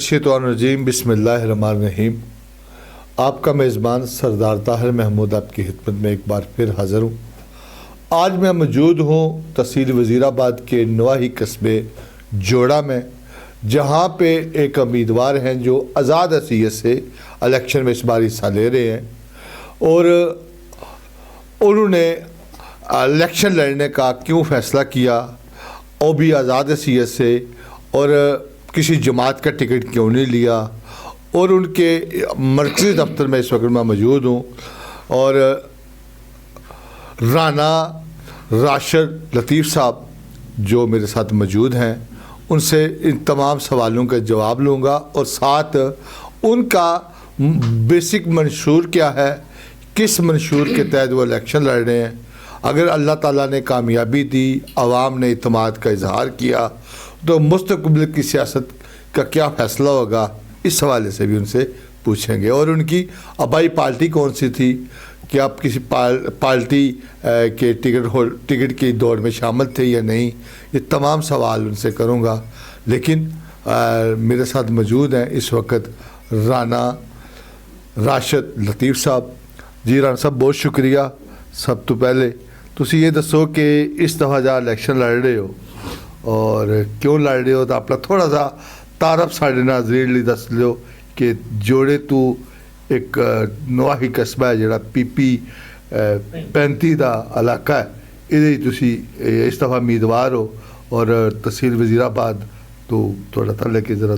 शैतानुर्रजीम बिस्मिल्लाहिर्रहमानिर्रहीम। आपका मेज़बान सरदार ताहिर महमूद आपकी खिदमत में एक बार फिर हाज़िर हूँ। आज मैं मौजूद हूँ तहसील वज़ीराबाद के नवाही कस्बे जोड़ा में, जहाँ पे एक उम्मीदवार हैं जो आज़ाद हैसियत से इलेक्शन में इस बार हिस्सा ले रहे हैं और उन्होंने इलेक्शन लड़ने का क्यों फ़ैसला किया, वो भी आज़ाद हैसियत से, और किसी जमात का टिकट क्यों नहीं लिया। और उनके मरकज़ी दफ्तर में इस वक्त मैं मौजूद हूँ और राना राशिद लतीफ़ साहब जो मेरे साथ मौजूद हैं, उनसे इन तमाम सवालों का जवाब लूँगा और साथ उनका बेसिक मंशूर क्या है, किस मंशूर के तहत वो इलेक्शन लड़ रहे हैं। अगर अल्लाह ताला ने कामयाबी दी, आवाम ने इत्मीनान का इजहार किया, तो मुस्तक़बिल की सियासत का क्या फ़ैसला होगा, इस हवाले से भी उनसे पूछेंगे। और उनकी आबाई पार्टी कौन सी थी, कि आप किसी पार्टी के टिकट की दौड़ में शामिल थे या नहीं, ये तमाम सवाल उनसे करूँगा। लेकिन मेरे साथ मौजूद हैं इस वक्त राना राशिद लतीफ़ साहब। जी राना साहब, बहुत शुक्रिया। सब तो पहले तुसी ये दसो कि इस दफ़ा जहाँ इलेक्शन लड़ रहे हो और क्यों लड़ रहे हो, तो अपना थोड़ा सा तारफ साढ़े नाज़रीन लिए दस लो कि जोड़े तू एक नवाही कस्बा है जोड़ा PP 35 का इलाका है, ये तुसी इस दफ़ा उम्मीदवार हो और तहसील वज़ीराबाद, तो थोड़ा तले की ज़रा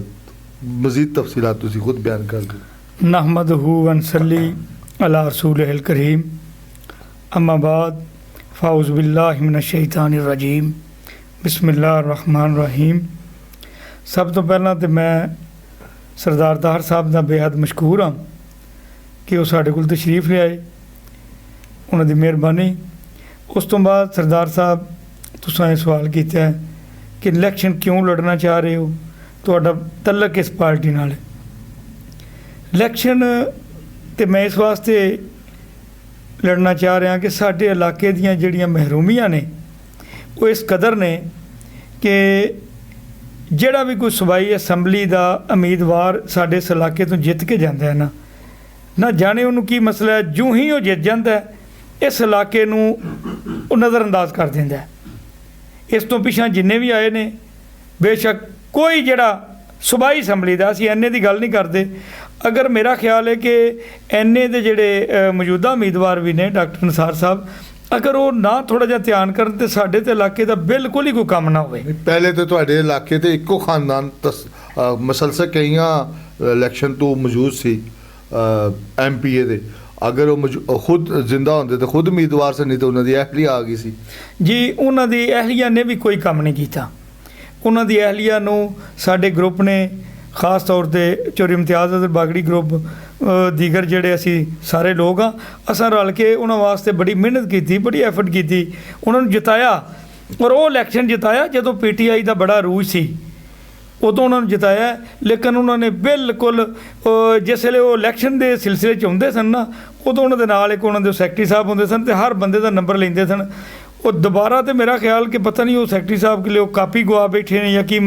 मज़ीद तफसीलात तुसी खुद बयान कर दो। नहमदहु व नसल्ली अला रसूलिहिल करीम, अम्मा बाद, फ़ाउज़ु बिल्लाहि मिनश शैतानिर रजीम, बिस्मिल्लाहिर्रहमानिर्रहीम। सब तो पहला तो मैं सरदार ताहिर साहब का बेहद मशकूर हाँ कि वो साढ़े कोल तशरीफ ले आए, उन्होंने मेहरबानी। उस तो बाद सरदार साहब तुसां सवाल किया है कि इलैक्शन क्यों लड़ना चाह रहे हो, तुहाडा तल्लक किस पार्टी नाल है। इलैक्शन तो मैं इस वास्ते लड़ना चाह रहा कि साढ़े इलाके दियां जिहड़ियां महरूमियां ने वो इस कदर ने कि ਜਿਹੜਾ भी कोई सूबाई असैंबली का उम्मीदवार साढ़े इस इलाके तो जित के जाता है ना जाने उन्होंने की मसला है, जूँ ही वो जित जाता है इस इलाके नूं नज़रअंदाज कर देंदा है। इस तो पिछां जिन्ने भी आए ने, बेशक कोई जड़ा सूबाई असैंबली का, असीं NA की गल नहीं करते। अगर मेरा ख्याल है कि NA के जिहड़े मौजूदा उम्मीदवार भी ने डॉक्टर निसार साहब, अगर वो ना थोड़ा जिहा ध्यान करन तो साढ़े ते इलाके का बिल्कुल ही कोई काम ना होवे। पहले तो तुहाडे इलाके ते इक्को खानदान मसलसल कईयां इलेक्शन तो मौजूद सी MPA दे, अगर वो खुद जिंदा होंदे तो खुद उम्मीदवार से, नहीं तो उन्होंने अहलिया आ गई सी। जी, उन्होंने अहलिया ने भी कोई काम नहीं किया। उन्होंने अहलिया नूं साडे ग्रुप ने खास तौर पर चोरी इम्तियाज़ अज़हर बागड़ी ग्रुप दीगर जेडे असी सारे लोग हाँ, असां रल के उन्होंने वास्ते बड़ी मेहनत की, बड़ी एफर्ट की, उन्होंने जिताया। और वो इलैक्शन जिताया जदों PTI का बड़ा अरूज सी, उदों उन्होंने जिताया। लेकिन उन्होंने बिल्कुल जिसले वो इलैक्शन के सिलसिले च आउंदे सन ना, उदों उन्होंने नाल एक उन्होंने सैकटरी साहब होंदे सन ते हर बंदे का नंबर लेंदे सन। वो दोबारा तो मेरा ख्याल कि पता नहीं वो सैकटरी साहब के लिए कापी गवा बैठे ने या कि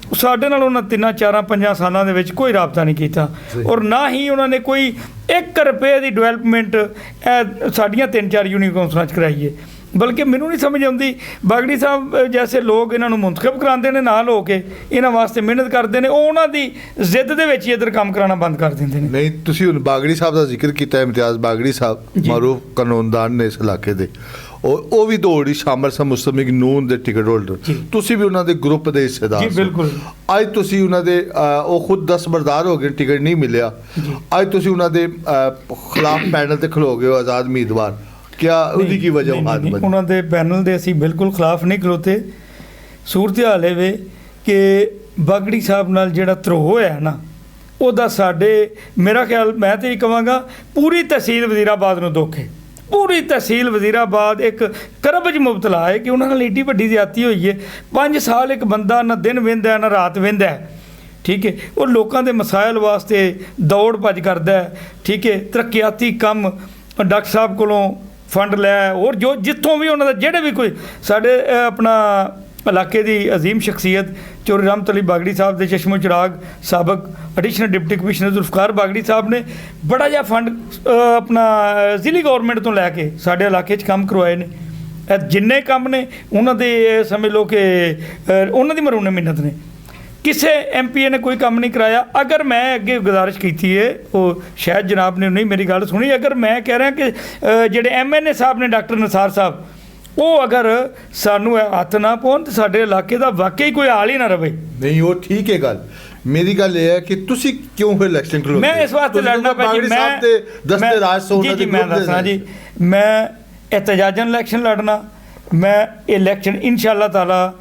साढ़े नाल उन्होंने 3-4-5 सालों के विच कोई राबता नहीं किया और ना ही उन्होंने कोई 1 रुपये की डिवेलपमेंट साड़ियाँ 3-4 यूनिट कौंसलों कराई है। बल्कि मैनू नहीं समझ आती, बागड़ी साहब जैसे लोग इन्हों मुंतखब कराते हैं नाल हो के, इन्हों वास्ते मेहनत करते हैं, वो उन्हों की जिद दे विच इधर काम कराना बंद कर देंगे। नहीं, तुसीं हुण बागड़ी साहब का जिक्र किया, इम्तियाज़ बागड़ी साहब मारूफ कानूनदान ने इस इलाके के, और वो भी दौड़ शामिल सन मुस्लिम लीग नून के टिकट होल्डर, तुसीं भी उन्होंने ग्रुप के हिस्सेदार। बिल्कुल। अज तुसीं उन्होंने वो खुद दस्तबरदार हो गए, टिकट नहीं मिलिया, अज तुसीं उन्होंने खिलाफ पैनल से खलो गए हो आज़ाद उम्मीदवार, क्या उन्हीं की वजह उन्होंने पैनल के असी बिल्कुल खिलाफ नहीं खलोते। सूरत हाल है कि बागड़ी साहब नाल जिहड़ा धरोह होया ना, उहदा साडे मेरा ख्याल मैं तो ये कहांगा पूरी तहसील वज़ीराबाद नूं दुख है। पूरी तहसील वज़ीराबाद एक करब च मुबतला है कि उन्होंने एड्डी वड्डी ज़्यादती हुई है। 5 साल एक बंदा ना दिन वेंदा है ना रात वेंदा है, ठीक है। वो लोगों के मसाइल वास्ते दौड़ भज करदा है, ठीक है। तरक्याती काम डॉक्टर साहब कोलों फंड लिया और जो जितों भी उन्होंने जेडे भी कोई साढ़े अपना ਇਲਾਕੇ ਦੀ ਅਜ਼ੀਮ ਸ਼ਖਸੀਅਤ ਚੌਧਰੀ ਰਹਿਮਤ ਅਲੀ ਬਾਗੜੀ ਸਾਹਿਬ ਦੇ ਚਸ਼ਮੋ ਚਿਰਾਗ ਸਾਬਕ ਐਡੀਸ਼ਨਲ ਡਿਪਟੀ ਕਮਿਸ਼ਨਰ ਜ਼ੁਲਫਕਾਰ ਬਾਗੜੀ ਸਾਹਿਬ ਨੇ ਬੜਾ ਜਿਹਾ ਫੰਡ ਆਪਣਾ ਜ਼ਿਲ੍ਹੀ ਗੌਰਮੈਂਟ ਤੋਂ ਲੈ ਕੇ ਸਾਡੇ ਇਲਾਕੇ 'ਚ ਕੰਮ ਕਰਵਾਏ ਨੇ। ਇਹ ਜਿੰਨੇ ਕੰਮ ਨੇ ਉਹਨਾਂ ਦੇ ਸਮਝ ਲਓ ਕਿ ਉਹਨਾਂ ਦੀ ਮਰੂਨੇ ਮਿੰਨਤ ਨੇ। ਕਿਸੇ ਐਮਪੀਏ ਨੇ ਕੋਈ ਕੰਮ ਨਹੀਂ ਕਰਾਇਆ। ਅਗਰ ਮੈਂ ਅੱਗੇ ਗੁਜ਼ਾਰਿਸ਼ ਕੀਤੀ ਹੈ, ਉਹ ਸ਼ਾਇਦ ਜਨਾਬ ਨੇ ਨਹੀਂ ਮੇਰੀ ਗੱਲ ਸੁਣੀ, ਅਗਰ ਮੈਂ ਕਹਿ ਰਿਹਾ ਕਿ ਜਿਹੜੇ ਐਮਐਨਏ ਸਾਹਿਬ ਨੇ ਡਾਕਟਰ ਨਿਸਾਰ ਸਾਹਿਬ, ਉਹ ਅਗਰ ਸਾਨੂੰ ਹੱਥ ਨਾ ਪਾਉਣ ਤਾਂ ਸਾਡੇ ਇਲਾਕੇ ਦਾ ਵਾਕਈ ਕੋਈ ਹਾਲ ਹੀ ਨਾ ਰਵੇ। ਨਹੀਂ ਉਹ ਠੀਕ ਹੈ ਗੱਲ। ਮੇਰੀ ਗੱਲ ਇਹ ਹੈ ਕਿ ਤੁਸੀਂ ਕਿਉਂ ਫਿਰ ਇਲੈਕਸ਼ਨ ਖਲੋਤੇ? ਮੈਂ ਇਸ ਵਾਸਤੇ ਲੜਨਾ ਪਿਆ ਜੀ, ਮੈਂ ਦੱਸਣਾ ਜੀ, ਮੈਂ ਇhtਜਾਜਨ ਇਲੈਕਸ਼ਨ ਲੜਨਾ। ਮੈਂ ਇਲੈਕਸ਼ਨ ਇਨਸ਼ਾਅੱਲਾ ਤਾਲਾ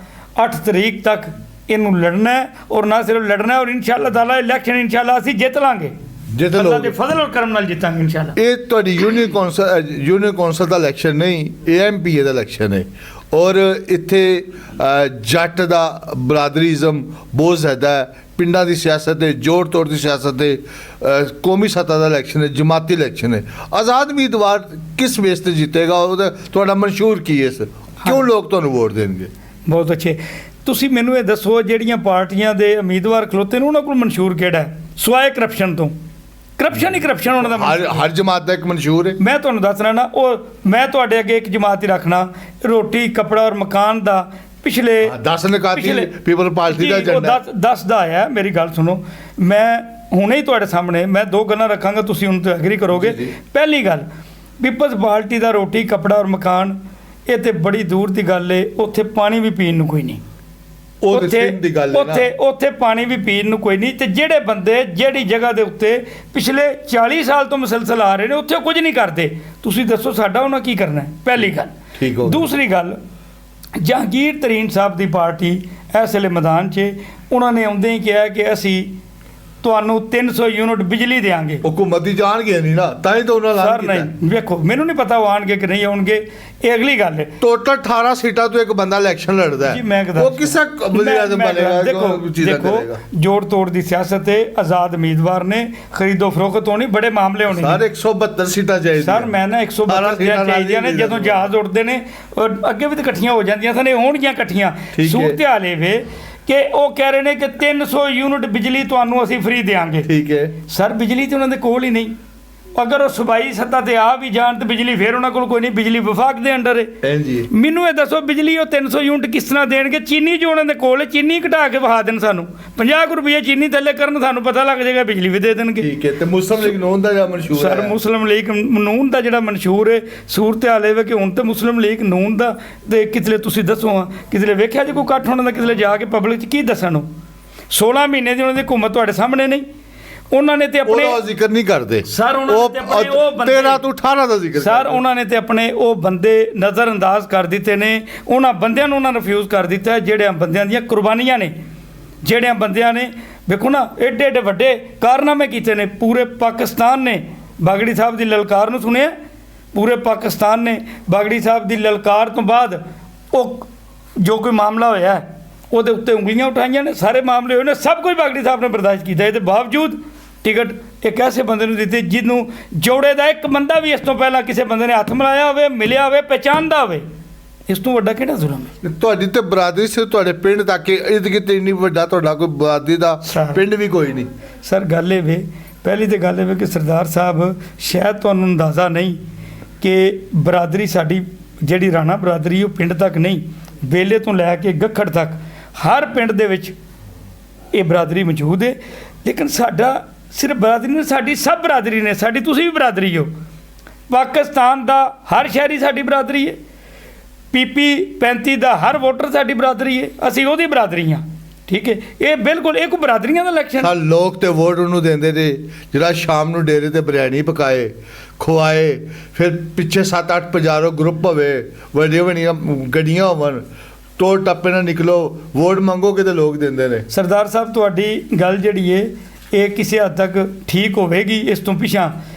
8 ਤਰੀਕ ਤੱਕ ਇਹਨੂੰ ਲੜਨਾ ਹੈ, ਔਰ ਨਾ ਸਿਰਫ ਲੜਨਾ ਹੈ, ਔਰ ਇਨਸ਼ਾਅੱਲਾ ਤਾਲਾ ਇਲੈਕਸ਼ਨ ਇਨਸ਼ਾਅੱਲਾ ਅਸੀਂ ਜਿੱਤ ਲਾਂਗੇ। ਅੱਲਾਹ ਦੇ ਫਜ਼ਲ ਔਰ ਕਰਮ ਨਾਲ ਜਿੱਤਾਂਗੇ ਇਨਸ਼ਾਅੱਲਾ। ਇਹ ਤੁਹਾਡੀ ਯੂਨੀਅਨ ਕੌਂਸਲ ਦਾ ਇਲੈਕਸ਼ਨ ਨਹੀਂ, AMPA ਦਾ ਇਲੈਕਸ਼ਨ ਹੈ। ਔਰ ਇੱਥੇ ਜੱਟ ਦਾ ਬਰਾਦਰੀਜ਼ਮ ਬਹੁਤ ਜ਼ਿਆਦਾ ਹੈ। ਪਿੰਡਾਂ ਦੀ ਸਿਆਸਤ ਹੈ, ਜੋੜ ਤੋੜ ਦੀ ਸਿਆਸਤ ਹੈ, ਕੌਮੀ ਸਤ੍ਹਾ ਦਾ ਇਲੈਕਸ਼ਨ ਹੈ, ਜਮਾਤੀ ਇਲੈਕਸ਼ਨ ਹੈ। ਆਜ਼ਾਦ ਉਮੀਦਵਾਰ ਕਿਸ ਬੇਸ 'ਤੇ ਜਿੱਤੇਗਾ? ਉਹਦਾ ਤੁਹਾਡਾ ਮਨਸ਼ੂਰ ਕੀ ਹੈ? ਕਿਉਂ ਲੋਕ ਤੁਹਾਨੂੰ ਵੋਟ ਦੇਣਗੇ? ਬਹੁਤ ਅੱਛੇ। ਤੁਸੀਂ ਮੈਨੂੰ ਇਹ ਦੱਸੋ, ਜਿਹੜੀਆਂ ਪਾਰਟੀਆਂ ਦੇ ਉਮੀਦਵਾਰ ਖਲੋਤੇ ਨੇ ਉਹਨਾਂ ਕੋਲ ਮਨਸ਼ੂਰ ਕਿਹੜਾ ਹੈ ਸਿਵਾਏ ਕਰਪਸ਼ਨ ਤੋਂ? ਕਰਪਸ਼ਨ ਹੀ ਕਰਪਸ਼ਨ ਉਹਨਾਂ ਦਾ ਹਰ ਜਮਾਤ ਦਾ ਇੱਕ ਮਨਸ਼ੂਰ ਹੈ। ਮੈਂ ਤੁਹਾਨੂੰ ਦੱਸਣਾ ਨਾ, ਉਹ ਮੈਂ ਤੁਹਾਡੇ ਅੱਗੇ ਇੱਕ ਜਮਾਤ ਹੀ ਰੱਖਣਾ, ਰੋਟੀ ਕੱਪੜਾ ਔਰ ਮਕਾਨ ਦਾ ਪਿਛਲੇ 10 ਨਿਕਾਤੀ ਪੀਪਲ ਪਾਰਟੀ ਦਾ ਏਜੰਡਾ 10 ਦਾ ਆਇਆ। ਮੇਰੀ ਗੱਲ ਸੁਣੋ, ਮੈਂ ਹੁਣੇ ਹੀ ਤੁਹਾਡੇ ਸਾਹਮਣੇ ਮੈਂ 2 ਗੱਲਾਂ ਰੱਖਾਂਗਾ, ਤੁਸੀਂ ਉਹਨਾਂ ਤੋਂ ਐਗਰੀ ਕਰੋਗੇ। ਪਹਿਲੀ ਗੱਲ, ਪੀਪਲਸ ਪਾਰਟੀ ਦਾ ਰੋਟੀ ਕੱਪੜਾ ਔਰ ਮਕਾਨ, ਇਹ ਤੇ ਬੜੀ ਦੂਰ ਦੀ ਗੱਲ ਏ। ਉੱਥੇ ਪਾਣੀ ਵੀ ਪੀਣ ਨੂੰ ਕੋਈ ਨਹੀਂ। ਉੱਥੇ ਪਾਣੀ ਵੀ ਪੀਣ ਨੂੰ ਕੋਈ ਨਹੀਂ। ਤੇ ਜਿਹੜੇ ਬੰਦੇ ਜਿਹੜੀ ਜਗ੍ਹਾ ਦੇ ਉੱਤੇ ਪਿਛਲੇ 40 ਸਾਲ ਤੋਂ ਮੁਸਲਸਲ ਆ ਰਹੇ ਨੇ, ਉੱਥੇ ਕੁਝ ਨਹੀਂ ਕਰਦੇ। ਤੁਸੀਂ ਦੱਸੋ ਸਾਡਾ ਉਹਨਾਂ ਕੀ ਕਰਨਾ ਹੈ? ਪਹਿਲੀ ਗੱਲ। ਦੂਸਰੀ ਗੱਲ, ਜਹਾਂਗੀਰ ਤਰੀਨ ਸਾਹਿਬ ਦੀ ਪਾਰਟੀ ਇਸ ਵੇਲੇ ਮੈਦਾਨ 'ਚ, ਉਹਨਾਂ ਨੇ ਆਉਂਦੇ ਹੀ ਕਿਹਾ ਕਿ ਅਸੀਂ ਤੁਹਾਨੂੰ 300 ਯੂਨਿਟ ਬਿਜਲੀ ਦੇਵਾਂਗੇ। ਹੁਕੂਮਤੀ ਜਾਣਗੇ ਨਹੀਂ ਨਾ, ਤਾਂ ਹੀ ਤਾਂ ਉਹਨਾਂ ਸਰ ਨਹੀਂ, ਵੇਖੋ ਮੈਨੂੰ ਨਹੀਂ ਪਤਾ ਉਹ ਆਉਣਗੇ ਕਿ ਨਹੀਂ ਆਉਣਗੇ, ਇਹ ਅਗਲੀ ਗੱਲ ਹੈ। ਟੋਟਲ 18 ਸੀਟਾਂ ਤੋਂ ਇੱਕ ਬੰਦਾ ਇਲੈਕਸ਼ਨ ਲੜਦਾ ਹੈ, ਉਹ ਕਿਸੇ ਬਣੇਗਾ? ਦੇਖੋ ਜੋੜ ਤੋੜ ਦੀ ਸਿਆਸਤ ਹੈ, ਆਜ਼ਾਦ ਉਮੀਦਵਾਰ ਨੇ, ਖਰੀਦੋ ਫਰੋਖਤ ਹੋਣੀ, ਬੜੇ ਮਾਮਲੇ ਹੋਣੇ। ਸਰ 172 ਸੀਟਾਂ ਚਾਹੀਦੀਆਂ ਸਰ। ਮੈਂ ਨਾ 172 ਸੀਟਾਂ ਚਾਹੀਦੀਆਂ ਨੇ। ਜਦੋਂ ਜਹਾਜ਼ ਉੱਡਦੇ ਨੇ ਅੱਗੇ ਵੀ ਤਾਂ ਇਕੱਠੀਆਂ ਹੋ ਜਾਂਦੀਆਂ ਸਨ, ਇਹ ਹੋਣਗੀਆਂ ਇਕੱਠੀਆਂ। ਸੂਰਤ ਹਾਲ ਇਹ ਵੇ ਕਿ ਉਹ ਕਹਿ ਰਹੇ ਨੇ ਕਿ 300 ਯੂਨਿਟ ਬਿਜਲੀ ਤੁਹਾਨੂੰ ਅਸੀਂ ਫ੍ਰੀ ਦੇਵਾਂਗੇ। ਠੀਕ ਹੈ ਸਰ, ਬਿਜਲੀ ਤੇ ਉਹਨਾਂ ਦੇ ਕੋਲ ਹੀ ਨਹੀਂ। ਅਗਰ ਉਹ ਸੂਬਾਈ ਸੱਤਾ ਤੇ ਆ ਵੀ ਜਾਣ ਤੇ ਬਿਜਲੀ ਫਿਰ ਉਹਨਾਂ ਕੋਲ ਕੋਈ ਨਹੀਂ, ਬਿਜਲੀ ਵਿਭਾਗ ਦੇ ਅੰਡਰ ਹੈ। ਮੈਨੂੰ ਇਹ ਦੱਸੋ, ਬਿਜਲੀ ਉਹ 300 ਯੂਨਿਟ ਕਿਸ ਤਰ੍ਹਾਂ ਦੇਣਗੇ? ਚੀਨੀ ਜੋ ਉਹਨਾਂ ਦੇ ਕੋਲ ਹੈ, ਚੀਨੀ ਘਟਾ ਕੇ ਵਹਾ ਦੇਣ ਸਾਨੂੰ, 50 ਰੁਪਏ ਚੀਨੀ ਥੱਲੇ ਕਰਨ, ਸਾਨੂੰ ਪਤਾ ਲੱਗ ਜਾਏਗਾ, ਬਿਜਲੀ ਵੀ ਦੇ ਦੇਣਗੇ। ਠੀਕ ਹੈ। ਤੇ ਮੁਸਲਿਮ ਲੀਗ ਨੂਨ ਦਾ ਜਿਹੜਾ ਮਨਸ਼ੂਰ ਹੈ? ਸਰ ਮੁਸਲਿਮ ਲੀਗ ਨੂਨ ਦਾ ਜਿਹੜਾ ਮਨਸ਼ੂਰ ਹੈ, ਸੂਰਤ ਹਾਲ ਇਹ ਕਿ ਹੁਣ ਤੇ ਮੁਸਲਿਮ ਲੀਗ ਨੂਨ ਦਾ ਤੇ ਕਿਤਲੇ ਤੁਸੀਂ ਦੱਸੋ ਹਾਂ, ਕਿਤਲੇ ਵੇਖਿਆ ਜੇ ਕੋਈ ਇਕੱਠ ਹੋਣਾ ਦਾ, ਕਿਤਲੇ ਜਾ ਕੇ ਪਬਲਿਕ 'ਚ ਕੀ ਦੱਸਣ? 16 ਮਹੀਨੇ ਦੀ ਉਹਨਾਂ ਦੀ ਹੁਕੂਮਤ ਤੁਹਾਡੇ ਸਾਹਮਣੇ ਨਹੀਂ। ਉਹਨਾਂ ਨੇ ਤੇ ਆਪਣੇ ਜ਼ਿਕਰ ਨਹੀਂ ਕਰਦੇ ਸਰ, ਉਹਨਾਂ ਨੇ ਤੇ ਆਪਣੇ ਉਹ ਬੰਦੇ 13 ਤੋਂ 18 ਦਾ ਜ਼ਿਕਰ ਸਰ, ਉਹਨਾਂ ਨੇ ਤੇ ਆਪਣੇ ਉਹ ਬੰਦੇ ਨਜ਼ਰ ਅੰਦਾਜ਼ ਕਰ ਦਿੱਤੇ ਨੇ। ਉਹਨਾਂ ਬੰਦਿਆਂ ਨੂੰ ਉਹਨਾਂ ਰਿਫਿਊਜ਼ ਕਰ ਦਿੱਤਾ, ਜਿਹੜਿਆਂ ਬੰਦਿਆਂ ਦੀਆਂ ਕੁਰਬਾਨੀਆਂ ਨੇ, ਜਿਹੜਿਆਂ ਬੰਦਿਆਂ ਨੇ ਵੇਖੋ ਨਾ ਏਡੇ ਏਡੇ ਵੱਡੇ ਕਾਰਨਾਮੇ ਕੀਤੇ ਨੇ। ਪੂਰੇ ਪਾਕਿਸਤਾਨ ਨੇ ਬਾਗੜੀ ਸਾਹਿਬ ਦੀ ਲਲਕਾਰ ਨੂੰ ਸੁਣਿਆ, ਪੂਰੇ ਪਾਕਿਸਤਾਨ ਨੇ ਬਾਗੜੀ ਸਾਹਿਬ ਦੀ ਲਲਕਾਰ ਤੋਂ ਬਾਅਦ ਉਹ ਜੋ ਕੋਈ ਮਾਮਲਾ ਹੋਇਆ ਉਹਦੇ ਉੱਤੇ ਉਂਗਲੀਆਂ ਉਠਾਈਆਂ ਨੇ, ਸਾਰੇ ਮਾਮਲੇ ਹੋਏ ਨੇ, ਸਭ ਕੁਝ ਬਾਗੜੀ ਸਾਹਿਬ ਨੇ ਬਰਦਾਸ਼ਤ ਕੀਤਾ। ਇਹਦੇ ਬਾਵਜੂਦ ਟਿਕਟ ਇੱਕ ਐਸੇ ਬੰਦੇ ਨੂੰ ਦਿੱਤੀ ਜਿਹਨੂੰ ਜੋੜੇ ਦਾ ਇੱਕ ਬੰਦਾ ਵੀ ਇਸ ਤੋਂ ਪਹਿਲਾਂ ਕਿਸੇ ਬੰਦੇ ਨੇ ਹੱਥ ਮਿਲਾਇਆ ਹੋਵੇ, ਮਿਲਿਆ ਹੋਵੇ, ਪਹਿਚਾਣਦਾ ਹੋਵੇ। ਇਸ ਤੋਂ ਵੱਡਾ ਕਿਹੜਾ ਜ਼ੁਲਮ ਹੈ? ਤੁਹਾਡੀ ਤੇ ਬਰਾਦਰੀ ਸੇ ਤੁਹਾਡੇ ਪਿੰਡ ਤੱਕ ਇਰਦ ਗਿਰਦ ਇੰਨੀ ਵੱਡਾ ਤੁਹਾਡਾ ਕੋਈ ਬਰਾਦਰੀ ਦਾ ਪਿੰਡ ਵੀ ਕੋਈ ਨਹੀਂ। ਸਰ ਗੱਲ ਇਹ ਵੇ, ਪਹਿਲੀ ਤਾਂ ਗੱਲ ਇਹ ਵੇ ਕਿ ਸਰਦਾਰ ਸਾਹਿਬ ਸ਼ਾਇਦ ਤੁਹਾਨੂੰ ਅੰਦਾਜ਼ਾ ਨਹੀਂ ਕਿ ਬਰਾਦਰੀ ਸਾਡੀ ਜਿਹੜੀ ਰਾਣਾ ਬਰਾਦਰੀ ਉਹ ਪਿੰਡ ਤੱਕ ਨਹੀਂ, ਵੇਲੇ ਤੋਂ ਲੈ ਕੇ ਗੱਖੜ ਤੱਕ ਹਰ ਪਿੰਡ ਦੇ ਵਿੱਚ ਇਹ ਬਰਾਦਰੀ ਮੌਜੂਦ ਹੈ। ਲੇਕਿਨ ਸਾਡਾ ਸਿਰਫ ਬਰਾਦਰੀ ਨਹੀਂ, ਸਾਡੀ ਸਭ ਬਰਾਦਰੀ ਨੇ। ਸਾਡੀ ਤੁਸੀਂ ਵੀ ਬਰਾਦਰੀ ਹੋ। ਪਾਕਿਸਤਾਨ ਦਾ ਹਰ ਸ਼ਹਿਰੀ ਸਾਡੀ ਬਰਾਦਰੀ ਹੈ। PP 35 ਦਾ ਹਰ ਵੋਟਰ ਸਾਡੀ ਬਰਾਦਰੀ ਹੈ, ਅਸੀਂ ਉਹਦੀ ਬਰਾਦਰੀ ਹਾਂ। ਠੀਕ ਹੈ, ਇਹ ਬਿਲਕੁਲ ਇੱਕ ਬਰਾਦਰੀਆਂ ਦਾ ਇਲੈਕਸ਼ਨ। ਲੋਕ ਤੇ ਵੋਟ ਉਹਨੂੰ ਦਿੰਦੇ ਨੇ ਜਿਹੜਾ ਸ਼ਾਮ ਨੂੰ ਡੇਰੇ ਤੇ ਬਿਰਿਆਨੀ ਪਕਾਏ, ਖਵਾਏ, ਫਿਰ ਪਿੱਛੇ 7-8 ਪਜਾਰੋ ਗਰੁੱਪ ਹੋਵੇ, ਵੱਡੀਆਂ ਵੱਡੀਆਂ ਗੱਡੀਆਂ ਹੋਵਣ, ਤੋੜ ਟੱਪੇ ਨਾਲ ਨਿਕਲੋ, ਵੋਟ ਮੰਗੋਗੇ ਤੇ ਲੋਕ ਦਿੰਦੇ ਨੇ। ਸਰਦਾਰ ਸਾਹਿਬ ਤੁਹਾਡੀ ਗੱਲ ਜਿਹੜੀ ਹੈ ਇਹ ਕਿਸੇ ਹੱਦ ਤੱਕ ਠੀਕ ਹੋਵੇਗੀ। ਇਸ ਤੋਂ ਪਿੱਛਾ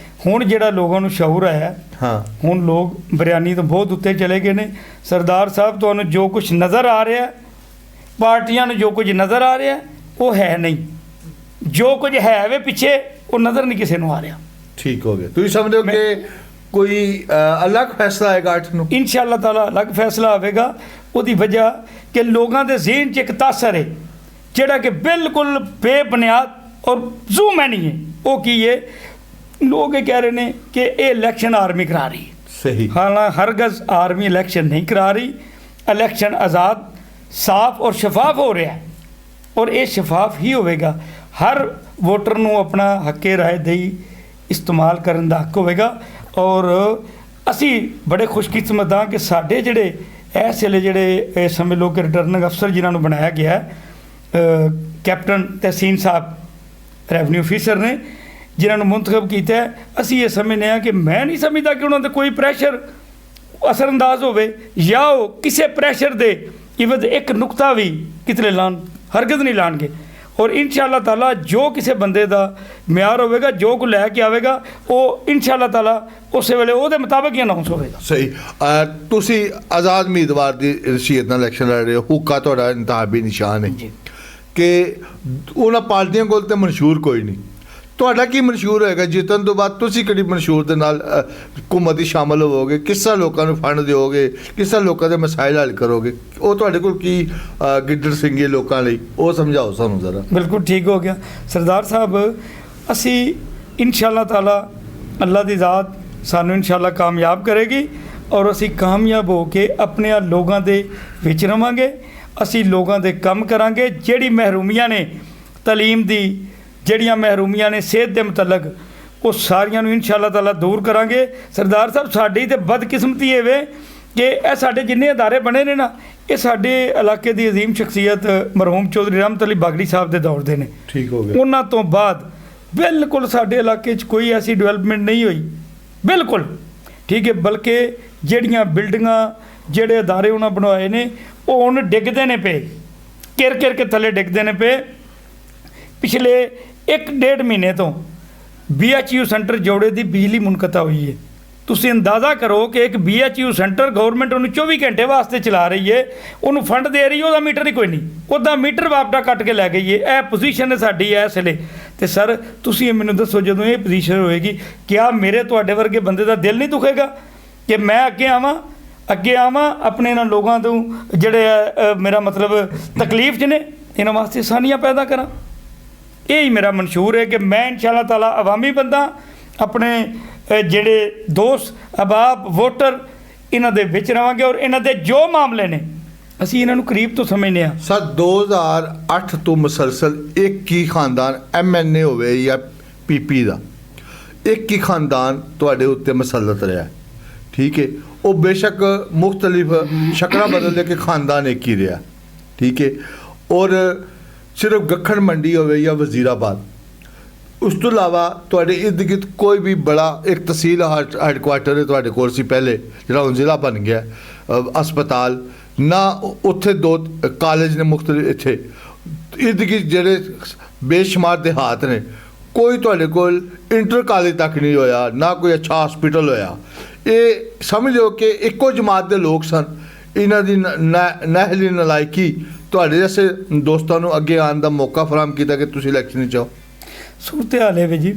ਹੁਣ ਜਿਹੜਾ ਲੋਕਾਂ ਨੂੰ ਸ਼ਊਰ ਆਇਆ, ਹਾਂ, ਹੁਣ ਲੋਕ ਬਿਰਿਆਨੀ ਤੋਂ ਬਹੁਤ ਉੱਤੇ ਚਲੇ ਗਏ ਨੇ। ਸਰਦਾਰ ਸਾਹਿਬ ਤੁਹਾਨੂੰ ਜੋ ਕੁਝ ਨਜ਼ਰ ਆ ਰਿਹਾ, ਪਾਰਟੀਆਂ ਨੂੰ ਜੋ ਕੁਝ ਨਜ਼ਰ ਆ ਰਿਹਾ ਉਹ ਹੈ ਨਹੀਂ, ਜੋ ਕੁਝ ਹੈ ਵੇ ਪਿੱਛੇ ਉਹ ਨਜ਼ਰ ਨਹੀਂ ਕਿਸੇ ਨੂੰ ਆ ਰਿਹਾ। ਠੀਕ ਹੋ ਗਿਆ। ਤੁਸੀਂ ਸਮਝਦੇ ਹੋ ਕਿ ਕੋਈ ਅਲੱਗ ਫੈਸਲਾ ਆਏਗਾ 8 ਨੂੰ? ਇਨਸ਼ਾਅੱਲਾ ਤਾਲਾ ਅਲੱਗ ਫੈਸਲਾ ਆਵੇਗਾ। ਉਹਦੀ ਵਜ੍ਹਾ ਕਿ ਲੋਕਾਂ ਦੇ ਜ਼ਿਹਨ 'ਚ ਇੱਕ ਤਾਸਰ ਹੈ ਜਿਹੜਾ ਕਿ ਬਿਲਕੁਲ ਬੇਬੁਨਿਆਦ ਔਰ ਜ਼ੂਮ ਨਹੀਂ ਹੈ। ਉਹ ਕੀ ਹੈ? ਲੋਕ ਇਹ ਕਹਿ ਰਹੇ ਨੇ ਕਿ ਇਹ ਇਲੈਕਸ਼ਨ ਆਰਮੀ ਕਰਾ ਰਹੀ ਹੈ। सही ਹਾਲਾਂਕਿ ਹਰਗਜ਼ ਆਰਮੀ ਇਲੈਕਸ਼ਨ ਨਹੀਂ ਕਰਾ ਰਹੀ। ਇਲੈਕਸ਼ਨ ਆਜ਼ਾਦ, ਸਾਫ਼ ਔਰ ਸ਼ਫਾਫ ਹੋ ਰਿਹਾ ਹੈ ਔਰ ਇਹ ਸ਼ਫਾਫ ਹੀ ਹੋਵੇਗਾ। ਹਰ ਵੋਟਰ ਨੂੰ ਆਪਣਾ ਹੱਕੇ ਰਾਏ ਦੇਈ ਇਸਤੇਮਾਲ ਕਰਨ ਦਾ ਹੱਕ ਹੋਵੇਗਾ। ਔਰ ਅਸੀਂ ਬੜੇ ਖੁਸ਼ਕਿਸਮਤ ਹਾਂ ਕਿ ਸਾਡੇ ਜਿਹੜੇ ਇਸ ਵੇਲੇ ਜਿਹੜੇ ਇਹ ਸਮਝ ਲਓ ਕਿ ਰਿਟਰਨਿੰਗ ਅਫਸਰ ਜਿਨ੍ਹਾਂ ਨੂੰ ਬਣਾਇਆ ਗਿਆ ਹੈ, ਕੈਪਟਨ ਤਹਿਸੀਨ ਸਾਹਿਬ ਰੈਵਨਿਊ ਅਫੀਸਰ ਨੇ ਜਿਨ੍ਹਾਂ ਨੂੰ ਮੁੰਤਖਬ ਕੀਤਾ ਹੈ, ਅਸੀਂ ਇਹ ਸਮਝਦੇ ਹਾਂ ਕਿ ਮੈਂ ਨਹੀਂ ਸਮਝਦਾ ਕਿ ਉਹਨਾਂ 'ਤੇ ਕੋਈ ਪ੍ਰੈਸ਼ਰ ਅਸਰਅੰਦਾਜ਼ ਹੋਵੇ ਜਾਂ ਉਹ ਕਿਸੇ ਪ੍ਰੈਸ਼ਰ ਦੇ ਇਵਜ਼ ਇੱਕ ਨੁਕਤਾ ਵੀ ਕਿਤੇ ਲਾਉਣ, ਹਰਗਜ਼ ਨਹੀਂ ਲਾਉਣਗੇ। ਔਰ ਇਨਸ਼ਾਅੱਲਾ ਤਾਲਾ ਜੋ ਕਿਸੇ ਬੰਦੇ ਦਾ ਮਿਆਰ ਹੋਵੇਗਾ, ਜੋ ਕੋ ਲੈ ਕੇ ਆਵੇਗਾ, ਉਹ ਇਨਸ਼ਾਅੱਲਾ ਤਾਲਾ ਉਸੇ ਵੇਲੇ ਉਹਦੇ ਮੁਤਾਬਕ ਹੀ ਅਨਾਉਂਸ ਹੋਵੇਗਾ। ਸਹੀ। ਤੁਸੀਂ ਆਜ਼ਾਦ ਉਮੀਦਵਾਰ ਦੀ ਰਸੀਅਤ ਨਾਲ ਇਲੈਕਸ਼ਨ ਲੜ ਰਹੇ ਹੋ, ਹੁੱਕਾ ਤੁਹਾਡਾ ਇੰਤਖਾਬੀ ਨਿਸ਼ਾਨ ਹੈ ਜੀ। ਕਿ ਉਹਨਾਂ ਪਾਰਟੀਆਂ ਕੋਲ ਤੇ ਮਨਸ਼ੂਰ ਕੋਈ ਨਹੀਂ, ਤੁਹਾਡਾ ਕੀ ਮਨਸ਼ੂਰ ਹੋਏਗਾ ਜਿੱਤਣ ਤੋਂ ਬਾਅਦ? ਤੁਸੀਂ ਕਿਹੜੀ ਮਨਸ਼ੂਰ ਦੇ ਨਾਲ ਹਕੂਮਤ ਦੀ ਸ਼ਾਮਲ ਹੋਵੋਗੇ? ਕਿਸ ਤਰ੍ਹਾਂ ਲੋਕਾਂ ਨੂੰ ਫੰਡ ਦਿਓਗੇ? ਕਿਸ ਤਰ੍ਹਾਂ ਲੋਕਾਂ ਦੇ ਮਸਾਇਲ ਹੱਲ ਕਰੋਗੇ? ਉਹ ਤੁਹਾਡੇ ਕੋਲ ਕੀ ਗਿੱਦੜ ਸਿੰਘੀ ਲੋਕਾਂ ਲਈ, ਉਹ ਸਮਝਾਓ ਸਾਨੂੰ ਜ਼ਰਾ। ਬਿਲਕੁਲ ਠੀਕ ਹੋ ਗਿਆ ਸਰਦਾਰ ਸਾਹਿਬ। ਅਸੀਂ ਇਨਸ਼ਾਅੱਲਾ ਤਾਲਾ ਅੱਲਾ ਦੀ ਜ਼ਾਤ ਸਾਨੂੰ ਇਨਸ਼ਾਅੱਲਾ ਕਾਮਯਾਬ ਕਰੇਗੀ ਔਰ ਅਸੀਂ ਕਾਮਯਾਬ ਹੋ ਕੇ ਆਪਣੇ ਲੋਕਾਂ ਦੇ ਵਿੱਚ ਰਵਾਂਗੇ। ਅਸੀਂ ਲੋਕਾਂ ਦੇ ਕੰਮ ਕਰਾਂਗੇ। ਜਿਹੜੀ ਮਹਿਰੂਮੀਆਂ ਨੇ ਤਾਲੀਮ ਦੀ, ਜਿਹੜੀਆਂ ਮਹਿਰੂਮੀਆਂ ਨੇ ਸਿਹਤ ਦੇ ਮੁਤਲਕ, ਉਹ ਸਾਰੀਆਂ ਨੂੰ ਇਨਸ਼ਾਅੱਲਾ ਤਾਲਾ ਦੂਰ ਕਰਾਂਗੇ। ਸਰਦਾਰ ਸਾਹਿਬ ਸਾਡੀ ਤੇ ਬਦਕਿਸਮਤੀ ਇਹ ਵੇ ਕਿ ਇਹ ਸਾਡੇ ਜਿੰਨੇ ਅਦਾਰੇ ਬਣੇ ਨੇ ਨਾ, ਇਹ ਸਾਡੇ ਇਲਾਕੇ ਦੀ ਅਜ਼ੀਮ ਸ਼ਖਸੀਅਤ ਮਰਹੂਮ ਚੌਧਰੀ ਰਹਿਮਤ ਅਲੀ ਬਾਗੜੀ ਸਾਹਿਬ ਦੇ ਦੌਰ ਦੇ ਨੇ। ਠੀਕ ਹੋ ਗਿਆ। ਉਹਨਾਂ ਤੋਂ ਬਾਅਦ ਬਿਲਕੁਲ ਸਾਡੇ ਇਲਾਕੇ 'ਚ ਕੋਈ ਐਸੀ ਡਿਵੈਲਪਮੈਂਟ ਨਹੀਂ ਹੋਈ, ਬਿਲਕੁਲ ਠੀਕ ਹੈ। ਬਲਕਿ ਜਿਹੜੀਆਂ ਬਿਲਡਿੰਗਾਂ, ਜਿਹੜੇ ਅਦਾਰੇ ਉਹਨਾਂ ਬਣਵਾਏ ਨੇ, ਉਹ ਹੁਣ ਡਿੱਗਦੇ ਨੇ ਪਏ, ਕਿਰ ਕੇ ਥੱਲੇ ਡਿੱਗਦੇ ਨੇ ਪਏ। ਪਿਛਲੇ 1.5 ਮਹੀਨੇ ਤੋਂ BHU ਸੈਂਟਰ ਜੋੜੇ ਦੀ ਬਿਜਲੀ ਮੁਨਕਤਾ ਹੋਈ ਹੈ। ਤੁਸੀਂ ਅੰਦਾਜ਼ਾ ਕਰੋ ਕਿ ਇੱਕ BHU ਸੈਂਟਰ ਗਵਰਨਮੈਂਟ ਉਹਨੂੰ 24 ਘੰਟੇ ਵਾਸਤੇ ਚਲਾ ਰਹੀ ਹੈ, ਉਹਨੂੰ ਫੰਡ ਦੇ ਰਹੀ ਹੈ, ਉਹਦਾ ਮੀਟਰ ਹੀ ਕੋਈ ਨਹੀਂ, ਉਹਦਾ ਮੀਟਰ ਵਾਪਟਾ ਕੱਟ ਕੇ ਲੈ ਗਈ ਹੈ। ਇਹ ਪੋਜੀਸ਼ਨ ਹੈ ਸਾਡੀ ਇਸ ਵੇਲੇ। ਤੇ ਸਰ ਤੁਸੀਂ ਇਹ ਮੈਨੂੰ ਦੱਸੋ, ਜਦੋਂ ਇਹ ਪੋਜੀਸ਼ਨ ਹੋਏਗੀ, ਕਿਆ ਮੇਰੇ ਤੁਹਾਡੇ ਵਰਗੇ ਬੰਦੇ ਦਾ ਦਿਲ ਨਹੀਂ ਦੁਖੇਗਾ ਕਿ ਮੈਂ ਅੱਗੇ ਆਵਾਂ ਆਪਣੇ ਇਹਨਾਂ ਲੋਕਾਂ ਤੋਂ ਜਿਹੜੇ ਮੇਰਾ ਮਤਲਬ ਤਕਲੀਫ 'ਚ ਨੇ, ਇਹਨਾਂ ਵਾਸਤੇ ਆਸਾਨੀਆਂ ਪੈਦਾ ਕਰਾਂ। ਇਹ ਹੀ ਮੇਰਾ ਮਨਸ਼ੂਰ ਹੈ ਕਿ ਮੈਂ ਇਨਸ਼ਾਅੱਲਾ ਤਾਲਾ ਅਵਾਮੀ ਬੰਦਾ, ਆਪਣੇ ਜਿਹੜੇ ਦੋਸਤ ਅਹਿਬਾਬ ਵੋਟਰ, ਇਹਨਾਂ ਦੇ ਵਿੱਚ ਰਵਾਂਗੇ ਔਰ ਇਹਨਾਂ ਦੇ ਜੋ ਮਾਮਲੇ ਨੇ ਅਸੀਂ ਇਹਨਾਂ ਨੂੰ ਕਰੀਬ ਤੋਂ ਸਮਝਦੇ ਹਾਂ। ਸਰ 2008 ਤੋਂ ਮੁਸਲਸਲ ਇੱਕ ਹੀ ਖਾਨਦਾਨ MNA ਹੋਵੇ ਜਾਂ PP ਦਾ, ਇੱਕ ਹੀ ਖਾਨਦਾਨ ਤੁਹਾਡੇ ਉੱਤੇ ਮਸਲਤ ਰਿਹਾ, ਠੀਕ ਹੈ। ਉਹ ਬੇਸ਼ੱਕ ਮੁਖਤਲਿਫ ਸ਼ਕਲਾਂ ਬਦਲ ਕੇ ਖਾਨਦਾਨ ਇੱਕ ਹੀ ਰਿਹਾ, ਠੀਕ ਹੈ। ਔਰ ਸਿਰਫ ਗੱਖੜ ਮੰਡੀ ਹੋਵੇ ਜਾਂ ਵਜ਼ੀਰਾਬਾਦ, ਉਸ ਤੋਂ ਇਲਾਵਾ ਤੁਹਾਡੇ ਇਰਦ ਗਿਰਦ ਕੋਈ ਵੀ ਬੜਾ ਇੱਕ ਤਹਿਸੀਲ ਹੈਡਕੁਆਟਰ ਹੈ ਤੁਹਾਡੇ ਕੋਲ ਸੀ ਪਹਿਲੇ, ਜਿਹੜਾ ਹੁਣ ਜ਼ਿਲ੍ਹਾ ਬਣ ਗਿਆ, ਹਸਪਤਾਲ ਨਾ, ਉੱਥੇ 2 ਕਾਲਜ ਨੇ ਮੁਖਤਲਿਫ, ਇੱਥੇ ਇਰਦ ਗਿਰਦ ਜਿਹੜੇ ਬੇਸ਼ੁਮਾਰ ਦੇਹਾਤ ਨੇ, ਕੋਈ ਤੁਹਾਡੇ ਕੋਲ ਇੰਟਰ ਕਾਲਜ ਤੱਕ ਨਹੀਂ ਹੋਇਆ, ਨਾ ਕੋਈ ਅੱਛਾ ਹਸਪੀਟਲ ਹੋਇਆ। ਇਹ ਸਮਝ ਲਓ ਕਿ ਇੱਕੋ ਜਮਾਤ ਦੇ ਲੋਕ ਸਨ। ਇਹਨਾਂ ਦੀ ਨਾਹਲੀ ਨਲਾਇਕੀ ਤੁਹਾਡੇ ਜੈਸੇ ਦੋਸਤਾਂ ਨੂੰ ਅੱਗੇ ਆਉਣ ਦਾ ਮੌਕਾ ਫਰਾਹਮ ਕੀਤਾ ਕਿ ਤੁਸੀਂ ਇਲੈਕਸ਼ਨ ਵਿੱਚ ਆਓ। ਸੂਰਤ ਹਾਲ ਹੈ ਵੀ ਜੀ,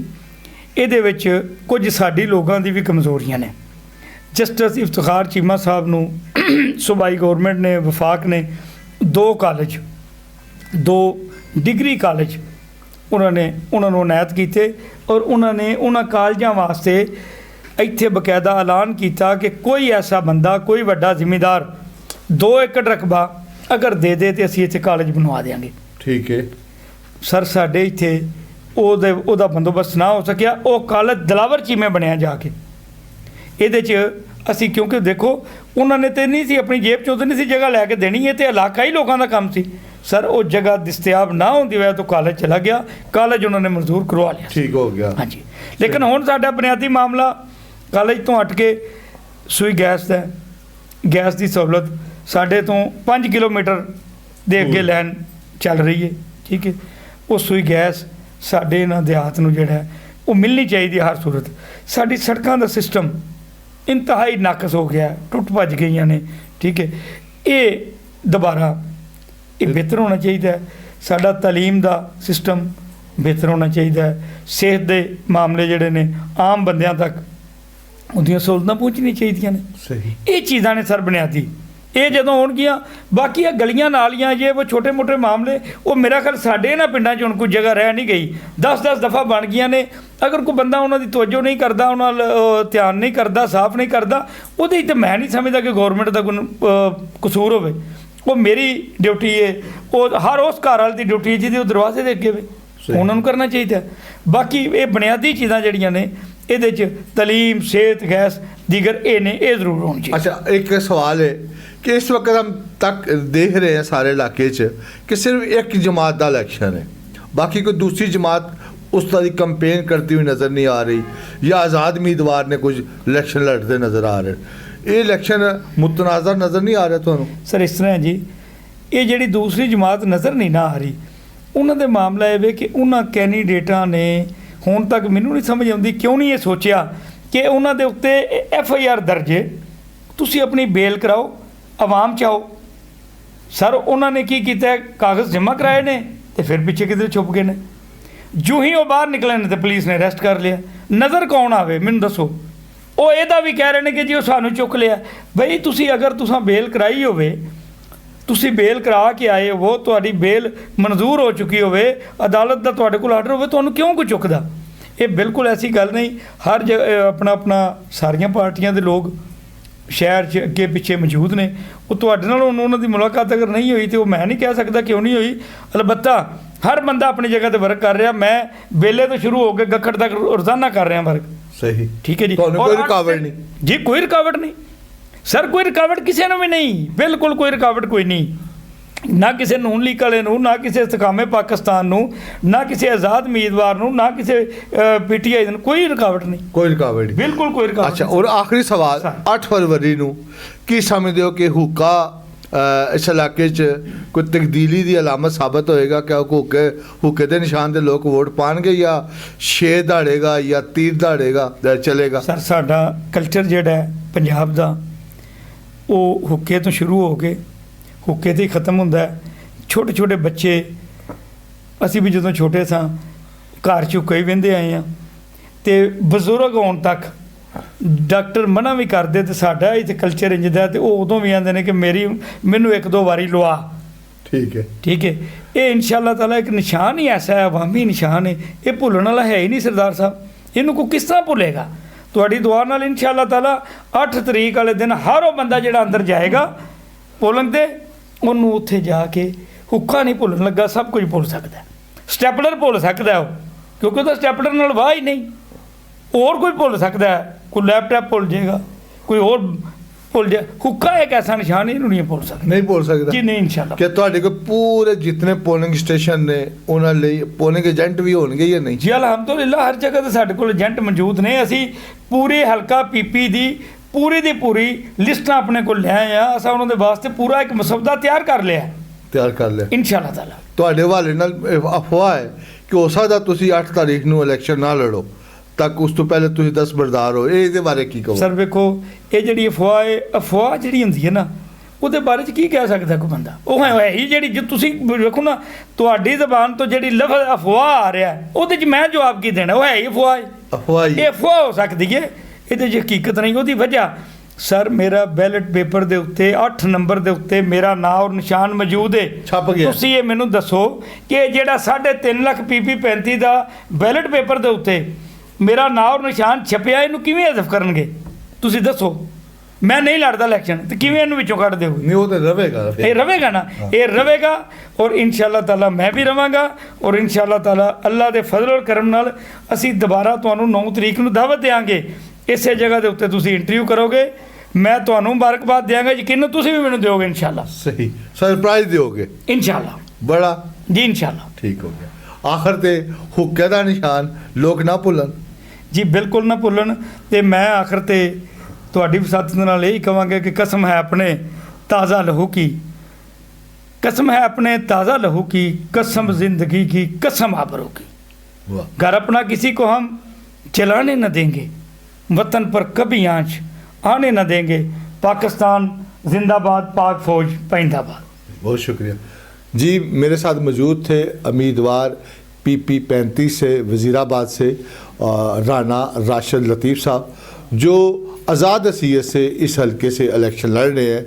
ਇਹਦੇ ਵਿੱਚ ਕੁਝ ਸਾਡੀ ਲੋਕਾਂ ਦੀ ਵੀ ਕਮਜ਼ੋਰੀਆਂ ਨੇ। ਜਸਟਿਸ ਇਫਤਖਾਰ ਚੀਮਾ ਸਾਹਿਬ ਨੂੰ ਸੂਬਾਈ ਗੌਰਮੈਂਟ ਨੇ, ਵਫਾਕ ਨੇ 2 ਕਾਲਜ, 2 ਡਿਗਰੀ ਕਾਲਜ ਉਹਨਾਂ ਨੂੰ ਅਨਾਇਤ ਕੀਤੇ ਔਰ ਉਹਨਾਂ ਨੇ ਉਹਨਾਂ ਕਾਲਜਾਂ ਵਾਸਤੇ ਇੱਥੇ ਬਕਾਇਦਾ ਐਲਾਨ ਕੀਤਾ ਕਿ ਕੋਈ ਐਸਾ ਬੰਦਾ, ਕੋਈ ਵੱਡਾ ਜ਼ਿਮੀਂਦਾਰ 2 ਏਕੜ ਰਕਬਾ ਅਗਰ ਦੇ ਦੇ ਤੇ ਅਸੀਂ ਇੱਥੇ ਕਾਲਜ ਬਣਵਾ ਦਿਆਂਗੇ। ਠੀਕ ਹੈ ਸਰ, ਸਾਡੇ ਇੱਥੇ ਉਹਦਾ ਬੰਦੋਬਸਤ ਨਾ ਹੋ ਸਕਿਆ। ਉਹ ਕਾਲਜ ਦਿਲਾਵਰ ਚੀਮੇ ਬਣਿਆ ਜਾ ਕੇ। ਇਹਦੇ 'ਚ ਅਸੀਂ, ਕਿਉਂਕਿ ਦੇਖੋ ਉਹਨਾਂ ਨੇ ਤੇ ਨਹੀਂ ਸੀ ਆਪਣੀ ਜੇਬ 'ਚੋਂ, ਤਾਂ ਨਹੀਂ ਸੀ ਜਗ੍ਹਾ ਲੈ ਕੇ ਦੇਣੀ, ਇਹ ਤੇ ਇਲਾਕਾਈ ਲੋਕਾਂ ਦਾ ਕੰਮ ਸੀ। ਸਰ ਉਹ ਜਗ੍ਹਾ ਦਸਤਿਆਬ ਨਾ ਹੁੰਦੀ ਵਜ੍ਹਾ ਤੋਂ ਕਾਲਜ ਚਲਾ ਗਿਆ, ਕਾਲਜ ਉਹਨਾਂ ਨੇ ਮਨਜ਼ੂਰ ਕਰਵਾ ਲਿਆ। ਠੀਕ ਹੋ ਗਿਆ। ਹਾਂਜੀ, ਲੇਕਿਨ ਹੁਣ ਸਾਡਾ ਬੁਨਿਆਦੀ ਮਾਮਲਾ ਕਾਲਜ ਤੋਂ ਹਟ ਕੇ ਸੂਈ ਗੈਸ ਦਾ, ਗੈਸ ਦੀ ਸਹੂਲਤ ਸਾਡੇ ਤੋਂ 5 ਕਿਲੋਮੀਟਰ ਦੇ ਅੱਗੇ ਲਾਈਨ ਚੱਲ ਰਹੀ ਹੈ, ਠੀਕ ਹੈ। ਉਹ ਸੂਈ ਗੈਸ ਸਾਡੇ ਇਹਨਾਂ ਦਿਹਾਤ ਨੂੰ ਜਿਹੜਾ ਹੈ ਉਹ ਮਿਲਣੀ ਚਾਹੀਦੀ ਹਰ ਸੂਰਤ। ਸਾਡੀ ਸੜਕਾਂ ਦਾ ਸਿਸਟਮ ਇੰਤਹਾਈ ਨਾਕਸ ਹੋ ਗਿਆ, ਟੁੱਟ ਭੱਜ ਗਈਆਂ ਨੇ, ਠੀਕ ਹੈ। ਇਹ ਦੁਬਾਰਾ ਬਿਹਤਰ ਹੋਣਾ ਚਾਹੀਦਾ ਹੈ। ਸਾਡਾ ਤਾਲੀਮ ਦਾ ਸਿਸਟਮ ਬਿਹਤਰ ਹੋਣਾ ਚਾਹੀਦਾ ਹੈ। ਸਿਹਤ ਦੇ ਮਾਮਲੇ ਜਿਹੜੇ ਨੇ ਆਮ ਬੰਦਿਆਂ ਤੱਕ ਉਹਦੀਆਂ ਸਹੂਲਤਾਂ ਪਹੁੰਚਣੀਆਂ ਚਾਹੀਦੀਆਂ ਨੇ। ਸਹੀ। ਇਹ ਚੀਜ਼ਾਂ ਨੇ ਸਰ ਬੁਨਿਆਦੀ ਇਹ ਜਦੋਂ ਹੋਣਗੀਆਂ, ਬਾਕੀ ਇਹ ਗਲੀਆਂ ਨਾਲੀਆਂ ਜੇ ਉਹ ਛੋਟੇ ਮੋਟੇ ਮਾਮਲੇ, ਉਹ ਮੇਰਾ ਖਿਆਲ ਸਾਡੇ ਇਹਨਾਂ ਪਿੰਡਾਂ 'ਚ ਹੁਣ ਕੋਈ ਜਗ੍ਹਾ ਰਹਿ ਨਹੀਂ ਗਈ, 10-10 ਦਫਾ ਬਣ ਗਈਆਂ ਨੇ। ਅਗਰ ਕੋਈ ਬੰਦਾ ਉਹਨਾਂ ਦੀ ਤਵੱਜੋ ਨਹੀਂ ਕਰਦਾ, ਉਹਨਾਂ ਨਾਲ ਧਿਆਨ ਨਹੀਂ ਕਰਦਾ, ਸਾਫ਼ ਨਹੀਂ ਕਰਦਾ, ਉਹਦੇ 'ਚ ਤਾਂ ਮੈਂ ਨਹੀਂ ਸਮਝਦਾ ਕਿ ਗੌਰਮੈਂਟ ਦਾ ਕੋਈ ਕਸੂਰ ਹੋਵੇ। ਉਹ ਮੇਰੀ ਡਿਊਟੀ ਹੈ, ਉਹ ਹਰ ਉਸ ਘਰ ਵਾਲੇ ਦੀ ਡਿਊਟੀ ਹੈ ਜਿਹਦੇ ਉਹ ਦਰਵਾਜ਼ੇ ਦੇ ਅੱਗੇ ਵੇ, ਉਹਨਾਂ ਨੂੰ ਕਰਨਾ ਚਾਹੀਦਾ। ਬਾਕੀ ਇਹ ਬੁਨਿਆਦੀ ਚੀਜ਼ਾਂ ਜਿਹੜੀਆਂ ਨੇ ਇਹਦੇ 'ਚ तलीम, सेहत, गैस दीगर ये ने, ये ज़रूर होनी चाहिए। अच्छा, एक सवाल है कि इस वक्त हम तक देख रहे हैं सारे इलाके कि सिर्फ एक जमात का इलेक्शन है, बाकी कोई दूसरी जमात उस तरह की कंपेन करती हुई नज़र नहीं आ रही, या आज़ाद उम्मीदवार ने कुछ इलेक्शन लड़ते नज़र आ रहे। ये इलेक्शन मुतनाज़र नज़र नहीं आ रहा तुहानू? सर इस तरह है जी, ये जी दूसरी जमात नज़र नहीं ना आ रही, उन्होंने मामला ये वे कि उन्होंने कैंਡੀਡੇਟਾਂ ने ਹੁਣ ਤੱਕ ਮੈਨੂੰ ਨਹੀਂ ਸਮਝ ਆਉਂਦੀ ਕਿਉਂ ਨਹੀਂ ਇਹ ਸੋਚਿਆ ਕਿ ਉਹਨਾਂ ਦੇ ਉੱਤੇ FIR ਦਰਜ ਹੈ, ਤੁਸੀਂ ਆਪਣੀ ਬੇਲ ਕਰਾਓ, ਆਵਾਮ ਚਾਓ। ਸਰ ਉਹਨਾਂ ਨੇ ਕੀ ਕੀਤਾ, ਕਾਗਜ਼ ਜਮ੍ਹਾਂ ਕਰਾਏ ਨੇ ਤੇ ਫਿਰ ਪਿੱਛੇ ਕਿਤੇ ਛੁਪ ਗਏ ਨੇ। ਜੋ ਹੀ ਉਹ ਬਾਹਰ ਨਿਕਲੇ ਨੇ ਤੇ ਪੁਲਿਸ ਨੇ ਅਰੈਸਟ ਕਰ ਲਿਆ। ਨਜ਼ਰ ਕੌਣ ਆਵੇ ਮੈਨੂੰ ਦੱਸੋ? ਉਹ ਇਹਦਾ ਵੀ ਕਹਿ ਰਹੇ ਨੇ ਕਿ ਜੀ ਉਹ ਸਾਨੂੰ ਚੁੱਕ ਲਿਆ। ਬਈ ਤੁਸੀਂ ਅਗਰ ਤੁਸੀਂ ਬੇਲ ਕਰਾਈ ਹੋਵੇ, ਤੁਸੀਂ ਬੇਲ ਕਰਾ ਕੇ ਆਏ ਹੋ, ਤੁਹਾਡੀ ਬੇਲ ਮਨਜ਼ੂਰ ਹੋ ਚੁੱਕੀ ਹੋਵੇ, ਅਦਾਲਤ ਦਾ ਤੁਹਾਡੇ ਕੋਲ ਆਰਡਰ ਹੋਵੇ, ਤੁਹਾਨੂੰ ਕਿਉਂ ਕੋਈ ਚੁੱਕਦਾ? ਇਹ ਬਿਲਕੁਲ ਐਸੀ ਗੱਲ ਨਹੀਂ। ਹਰ ਆਪਣਾ ਸਾਰੀਆਂ ਪਾਰਟੀਆਂ ਦੇ ਲੋਕ ਸ਼ਹਿਰ 'ਚ ਅੱਗੇ ਪਿੱਛੇ ਮੌਜੂਦ ਨੇ। ਉਹ ਤੁਹਾਡੇ ਨਾਲ ਉਹਨਾਂ ਦੀ ਮੁਲਾਕਾਤ ਅਗਰ ਨਹੀਂ ਹੋਈ ਤੇ ਉਹ ਮੈਂ ਨਹੀਂ ਕਹਿ ਸਕਦਾ ਕਿਉਂ ਨਹੀਂ ਹੋਈ। ਅਲਬੱਤਾ ਹਰ ਬੰਦਾ ਆਪਣੀ ਜਗ੍ਹਾ ਤੇ ਵਰਕ ਕਰ ਰਿਹਾ। ਮੈਂ ਬੇਲੇ ਤੋਂ ਸ਼ੁਰੂ ਹੋ ਕੇ ਗੱਖੜ ਤੱਕ ਰੋਜ਼ਾਨਾ ਕਰ ਰਿਹਾ ਵਰਕ। ਸਹੀ, ਠੀਕ ਹੈ ਜੀ। ਤੁਹਾਨੂੰ ਕੋਈ ਰੁਕਾਵਟ ਨਹੀਂ ਜੀ? ਕੋਈ ਰੁਕਾਵਟ ਨਹੀਂ ਸਰ, ਕੋਈ ਰੁਕਾਵਟ ਕਿਸੇ ਨੂੰ ਵੀ ਨਹੀਂ, ਬਿਲਕੁਲ ਕੋਈ ਰੁਕਾਵਟ ਕੋਈ ਨਹੀਂ। ਨਾ ਕਿਸੇ ਨੂਨ ਲੀਗ ਵਾਲੇ ਨੂੰ, ਨਾ ਕਿਸੇ ਇਸਤਕਾਮੇ ਪਾਕਿਸਤਾਨ ਨੂੰ, ਨਾ ਕਿਸੇ ਆਜ਼ਾਦ ਉਮੀਦਵਾਰ ਨੂੰ, ਨਾ ਕਿਸੇ PTI ਨੂੰ, ਕੋਈ ਰੁਕਾਵਟ ਨਹੀਂ, ਕੋਈ ਰੁਕਾਵਟ ਨਹੀਂ, ਬਿਲਕੁਲ ਕੋਈ ਰੁਕਾਵਟ। ਅੱਛਾ, ਔਰ ਆਖਰੀ ਸਵਾਲ, 8 ਫਰਵਰੀ ਨੂੰ ਕੀ ਸਮਝਦੇ ਹੋ ਕਿ ਹੁੱਕਾ ਇਸ ਇਲਾਕੇ 'ਚ ਕੋਈ ਤਬਦੀਲੀ ਦੀ ਅਲਾਮਤ ਸਾਬਤ ਹੋਏਗਾ? ਕਿ ਹੁੱਕੇ ਦੇ ਨਿਸ਼ਾਨ ਦੇ ਲੋਕ ਵੋਟ ਪਾਣਗੇ, ਜਾਂ ਸ਼ੇਰ ਦਹਾੜੇਗਾ ਜਾਂ ਤੀਰ ਦਹਾੜੇਗਾ ਚਲੇਗਾ? ਸਰ ਸਾਡਾ ਕਲਚਰ ਜਿਹੜਾ ਹੈ ਪੰਜਾਬ ਦਾ, ਉਹ ਹੁੱਕੇ ਤੋਂ ਸ਼ੁਰੂ ਹੋ ਕੇ ਹੁੱਕੇ 'ਤੇ ਹੀ ਖਤਮ ਹੁੰਦਾ ਹੈ। ਛੋਟੇ ਛੋਟੇ ਬੱਚੇ, ਅਸੀਂ ਵੀ ਜਦੋਂ ਛੋਟੇ ਸਾਂ ਘਰ 'ਚ ਹੁੱਕਾ ਹੀ ਵਹਿੰਦੇ ਆਏ ਹਾਂ, ਅਤੇ ਬਜ਼ੁਰਗ ਹੋਣ ਤੱਕ ਡਾਕਟਰ ਮਨਾ ਵੀ ਕਰਦੇ ਤੇ ਸਾਡਾ ਇੱਥੇ ਕਲਚਰ ਇੰਝ ਦਾ, ਤੇ ਉਹ ਉਦੋਂ ਵੀ ਆਉਂਦੇ ਨੇ ਕਿ ਮੈਨੂੰ 1-2 ਵਾਰੀ ਲਵਾ। ਠੀਕ ਹੈ, ਠੀਕ ਹੈ। ਇਹ ਇਨਸ਼ਾਅੱਲਾ ਤਾਲਾ ਇੱਕ ਨਿਸ਼ਾਨ ਹੀ ਐਸਾ ਹੈ, ਅਵਾਮੀ ਨਿਸ਼ਾਨ ਹੈ, ਇਹ ਭੁੱਲਣ ਵਾਲਾ ਹੈ ਹੀ ਨਹੀਂ ਸਰਦਾਰ ਸਾਹਿਬ। ਇਹਨੂੰ ਕੋਈ ਕਿਸ ਤਰ੍ਹਾਂ ਭੁੱਲੇਗਾ? ਤੁਹਾਡੀ ਦੁਆ ਨਾਲ ਇਨਸ਼ਾਅੱਲਾ ਤਾਲਾ 8 ਤਰੀਕ ਵਾਲੇ ਦਿਨ ਹਰ ਉਹ ਬੰਦਾ ਜਿਹੜਾ ਅੰਦਰ ਜਾਏਗਾ ਪੋਲਿੰਗ 'ਤੇ, ਉਹਨੂੰ ਉੱਥੇ ਜਾ ਕੇ ਹੁੱਕਾ ਨਹੀਂ ਭੁੱਲਣ ਲੱਗਾ, ਸਭ ਕੁਝ ਭੁੱਲ ਸਕਦਾ। ਸਟੈਪਲਰ ਭੁੱਲ ਸਕਦਾ ਉਹ, ਕਿਉਂਕਿ ਉਹਦਾ ਸਟੈਪਲਰ ਨਾਲ ਵਾਹ ਹੀ ਨਹੀਂ। ਹੋਰ ਕੋਈ ਭੁੱਲ ਸਕਦਾ ਹੈ, ਕੋਈ ਲੈਪਟਾਪ ਭੁੱਲ ਜਾਏਗਾ, ਕੋਈ ਹੋਰ ਭੁੱਲ ਜਾ। ਹੁੱਕਾ ਇੱਕ ਐਸਾ ਨਿਸ਼ਾਨ ਇਹਨੂੰ ਨਹੀਂ ਭੁੱਲ ਸਕਦਾ, ਨਹੀਂ ਭੁੱਲ ਸਕਦਾ ਜੀ, ਨਹੀਂ ਇਨਸ਼ਾਅੱਲਾ। ਕਿ ਤੁਹਾਡੇ ਕੋਲ ਪੂਰੇ ਜਿਤਨੇ ਪੋਲਿੰਗ ਸਟੇਸ਼ਨ ਨੇ ਉਹਨਾਂ ਲਈ ਪੋਲਿੰਗ ਏਜੰਟ ਵੀ ਹੋਣਗੇ ਜਾਂ ਨਹੀਂ? ਜੀ ਅਲਹਮਦੁਲਿਲਾ, ਹਰ ਜਗ੍ਹਾ 'ਤੇ ਸਾਡੇ ਕੋਲ ਏਜੰਟ ਮੌਜੂਦ ਨੇ। ਅਸੀਂ ਪੂਰੇ ਹਲਕਾ PP ਦੀ ਪੂਰੀ ਦੀ ਪੂਰੀ ਲਿਸਟਾਂ ਆਪਣੇ ਕੋਲ ਲੈ ਆਏ ਆ। ਅਸਾਂ ਉਹਨਾਂ ਦੇ ਵਾਸਤੇ ਪੂਰਾ ਇੱਕ ਮਸਵਦਾ ਤਿਆਰ ਕਰ ਲਿਆ ਇਨਸ਼ਾਅੱਲਾ ਤਾਲਾ। ਤੁਹਾਡੇ ਹਵਾਲੇ ਨਾਲ ਅਫਵਾਹ ਹੈ ਕਿ ਹੋ ਸਕਦਾ ਤੁਸੀਂ 8 ਤਾਰੀਖ ਨੂੰ ਇਲੈਕਸ਼ਨ ਨਾ ਲੜੋ, ਤੱਕ ਉਸ ਤੋਂ ਪਹਿਲੇ ਤੁਸੀਂ ਦਸਤਬਰਦਾਰ ਹੋ। ਇਹਦੇ ਬਾਰੇ ਕੀ ਕਹੋ? ਸਰ ਵੇਖੋ, ਇਹ ਜਿਹੜੀ ਅਫਵਾਹ ਹੈ, ਅਫਵਾਹ ਜਿਹੜੀ ਹੁੰਦੀ ਹੈ ਨਾ, ਉਹਦੇ ਬਾਰੇ 'ਚ ਕੀ ਕਹਿ ਸਕਦਾ ਕੋਈ ਬੰਦਾ? ਉਹ ਹੈ ਹੀ ਜਿਹੜੀ, ਜੇ ਤੁਸੀਂ ਵੇਖੋ ਨਾ, ਤੁਹਾਡੀ ਜ਼ਬਾਨ ਤੋਂ ਜਿਹੜੀ ਲਫ਼ਜ਼ ਅਫਵਾਹ ਆ ਰਿਹਾ, ਉਹਦੇ 'ਚ ਮੈਂ ਜਵਾਬ ਕੀ ਦੇਣਾ? ਉਹ ਹੈ ਹੀ ਅਫਵਾਹ ਹੈ, ਅਫਵਾਹ ਹੀ। ਇਹ ਅਫਵਾਹ ਹੋ ਸਕਦੀ ਹੈ, ਇਹਦੇ 'ਚ ਹਕੀਕਤ ਨਹੀਂ। ਉਹਦੀ ਵਜ੍ਹਾ ਸਰ, ਮੇਰਾ ਬੈਲਟ ਪੇਪਰ ਦੇ ਉੱਤੇ 8 ਨੰਬਰ ਦੇ ਉੱਤੇ ਮੇਰਾ ਨਾਂ ਔਰ ਨਿਸ਼ਾਨ ਮੌਜੂਦ ਹੈ, ਛਪ ਗਿਆ। ਤੁਸੀਂ ਇਹ ਮੈਨੂੰ ਦੱਸੋ ਕਿ ਜਿਹੜਾ 3.5 ਲੱਖ PP35 ਦਾ ਬੈਲਟ ਪੇਪਰ ਦੇ ਉੱਤੇ ਮੇਰਾ ਨਾਂ ਔਰ ਨਿਸ਼ਾਨ ਛਪਿਆ, ਇਹਨੂੰ ਕਿਵੇਂ ਹਜ਼ਫ ਕਰਨਗੇ? ਤੁਸੀਂ ਦੱਸੋ। ਮੈਂ ਨਹੀਂ ਲੜਦਾ ਇਲੈਕਸ਼ਨ, ਤੇ ਕਿਵੇਂ ਇਹਨੂੰ ਵਿੱਚੋਂ ਕੱਢ ਦਿਓਗੇ? ਨਹੀਂ, ਉਹ ਤਾਂ ਰਵੇਗਾ, ਇਹ ਰਵੇਗਾ ਨਾ, ਇਹ ਰਵੇਗਾ। ਔਰ ਇਨਸ਼ਾਅੱਲਾ ਤਾਲਾ ਮੈਂ ਵੀ ਰਵਾਂਗਾ, ਔਰ ਇਨਸ਼ਾਅੱਲਾ ਤਾਲਾ ਅੱਲਾ ਦੇ ਫਜ਼ਲ ਔਰ ਕਰਮ ਨਾਲ ਅਸੀਂ ਦੁਬਾਰਾ ਤੁਹਾਨੂੰ 9 ਤਰੀਕ ਨੂੰ ਦਾਵਤ ਦੇਵਾਂਗੇ। ਇਸੇ ਜਗ੍ਹਾ ਦੇ ਉੱਤੇ ਤੁਸੀਂ ਇੰਟਰਵਿਊ ਕਰੋਗੇ, ਮੈਂ ਤੁਹਾਨੂੰ ਮੁਬਾਰਕਬਾਦ ਦਿਆਂਗਾ, ਯਕੀਨ ਤੁਸੀਂ ਵੀ ਮੈਨੂੰ ਦਿਓਗੇ ਇਨਸ਼ਾਅੱਲਾ। ਸਹੀ, ਸਰਪ੍ਰਾਈਜ਼ ਦਿਓਗੇ ਇਨਸ਼ਾਅੱਲਾ ਬੜਾ ਜੀ, ਇਨਸ਼ਾਅੱਲਾ। ਠੀਕ ਹੋ ਗਿਆ। ਆਖਰ ਤੇ ਹੁੱਕੇ ਦਾ ਨਿਸ਼ਾਨ ਲੋਕ ਨਾ ਭੁੱਲਣ ਜੀ, ਬਿਲਕੁਲ ਨਾ ਭੁੱਲਣ। ਤੇ ਮੈਂ ਆਖਰ ਤੇ ਤੁਹਾਡੀ ਵਸਾਤਤ ਨਾਲ ਇਹ ਹੀ ਕਹਾਂਗਾ ਕਿ ਕਸਮ ਹੈ ਆਪਣੇ ਤਾਜ਼ਾ ਲਹੂ की, कसम है अपने ताज़ा लहू की, कसम ज़िंदगी की, कसम आबरू की। घर अपना किसी को हम चलाने न देंगे, वतन पर कभी आँच आने न देंगे, पाकिस्तान जिंदाबाद, पाक फौज पाइंदाबाद। बहुत शुक्रिया जी। मेरे साथ मौजूद थे उम्मीदवार PP 35 से वज़ीराबाद से राना राशिद लतीफ़ साहब, जो आज़ाद हसीयत से इस हल्के से इलेक्शन लड़ रहे हैं।